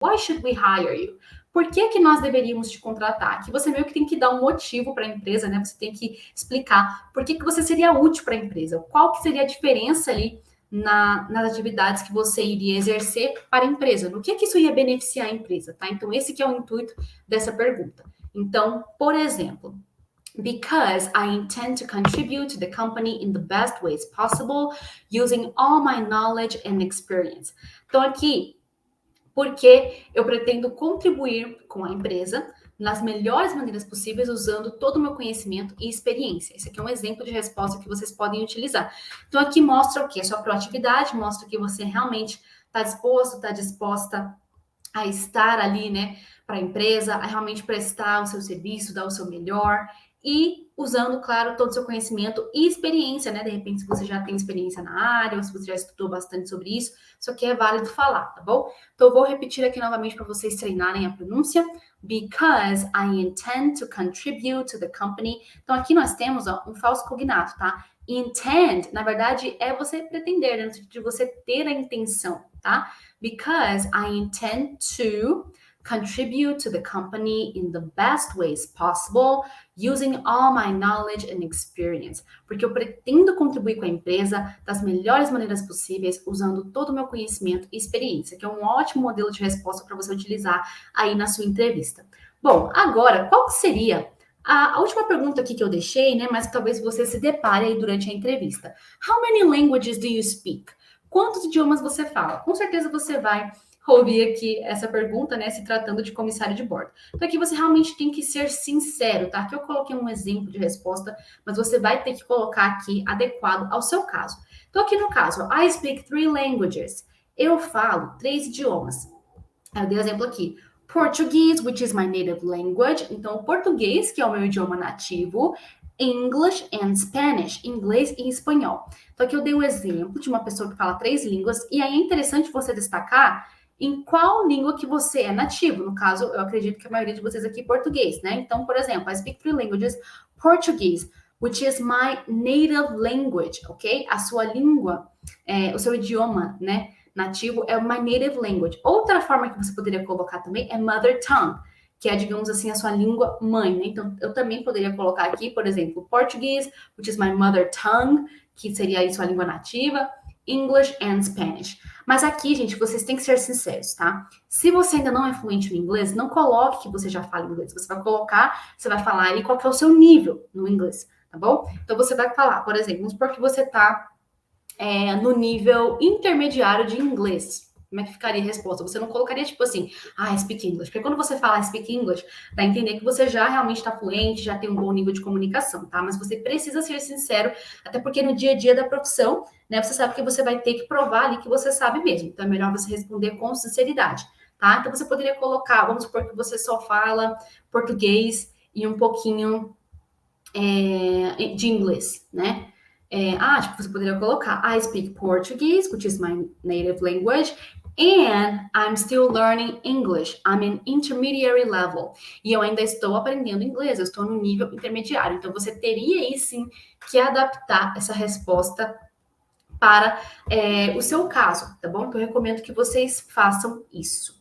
Why should we hire you? Por que nós deveríamos te contratar? Aqui você meio que tem que dar um motivo para a empresa, né? Você tem que explicar por que você seria útil para a empresa. Qual que seria a diferença ali nas atividades que você iria exercer para a empresa? No que isso ia beneficiar a empresa, tá? Então, esse que é o intuito dessa pergunta. Então, por exemplo, because I intend to contribute to the company in the best ways possible, using all my knowledge and experience. Então, aqui, porque eu pretendo contribuir com a empresa nas melhores maneiras possíveis, usando todo o meu conhecimento e experiência. Esse aqui é um exemplo de resposta que vocês podem utilizar. Então, aqui mostra o quê? A sua proatividade, mostra que você realmente está disposto, está disposta a estar ali, né, para a empresa, a realmente prestar o seu serviço, dar o seu melhor e usando, claro, todo o seu conhecimento e experiência, né? De repente, se você já tem experiência na área ou se você já estudou bastante sobre isso aqui é válido falar, tá bom? Então, eu vou repetir aqui novamente para vocês treinarem a pronúncia. Because I intend to contribute to the company. Então, aqui nós temos um falso cognato, tá? Intend, na verdade, é você pretender, né? No sentido de você ter a intenção, tá? Because I intend to contribute to the company in the best ways possible, using all my knowledge and experience. Porque eu pretendo contribuir com a empresa das melhores maneiras possíveis, usando todo o meu conhecimento e experiência, que é um ótimo modelo de resposta para você utilizar aí na sua entrevista. Bom, agora, qual seria a última pergunta aqui que eu deixei, né? Mas que talvez você se depare aí durante a entrevista. How many languages do you speak? Quantos idiomas você fala? Com certeza você vai ouvir aqui essa pergunta, né, se tratando de comissário de bordo. Então aqui você realmente tem que ser sincero, tá? Aqui eu coloquei um exemplo de resposta, mas você vai ter que colocar aqui adequado ao seu caso. Então aqui no caso, I speak 3 languages. Eu falo 3 idiomas. Eu dei exemplo aqui. Portuguese, which is my native language. Então, o português, que é o meu idioma nativo. English and Spanish, inglês e espanhol. Então, aqui eu dei o exemplo de uma pessoa que fala 3 línguas, e aí é interessante você destacar em qual língua que você é nativo. No caso, eu acredito que a maioria de vocês aqui é português, né? Então, por exemplo, I speak 3 languages, Portuguese, which is my native language, ok? A sua língua, o seu idioma, né, nativo é my native language. Outra forma que você poderia colocar também é mother tongue, que é, digamos assim, a sua língua mãe, né? Então, eu também poderia colocar aqui, por exemplo, Portuguese, which is my mother tongue, que seria aí sua língua nativa, English and Spanish. Mas aqui, gente, vocês têm que ser sinceros, tá? Se você ainda não é fluente no inglês, não coloque que você já fala inglês. Você vai colocar, você vai falar aí qual que é o seu nível no inglês, tá bom? Então, você vai falar, por exemplo, vamos supor que você tá no nível intermediário de inglês. Como é que ficaria a resposta? Você não colocaria tipo assim, speak English. Porque quando você fala speak English, dá a entender que você já realmente está fluente, já tem um bom nível de comunicação, tá? Mas você precisa ser sincero, até porque no dia a dia da profissão, né, você sabe que você vai ter que provar ali que você sabe mesmo. Então é melhor você responder com sinceridade, tá? Então você poderia colocar, vamos supor que você só fala português e um pouquinho de inglês, né? Tipo, você poderia colocar I speak Portuguese, which is my native language, and I'm still learning English. I'm in intermediary level. E eu ainda estou aprendendo inglês, eu estou no nível intermediário. Então, você teria aí sim que adaptar essa resposta para o seu caso, tá bom? Então, eu recomendo que vocês façam isso.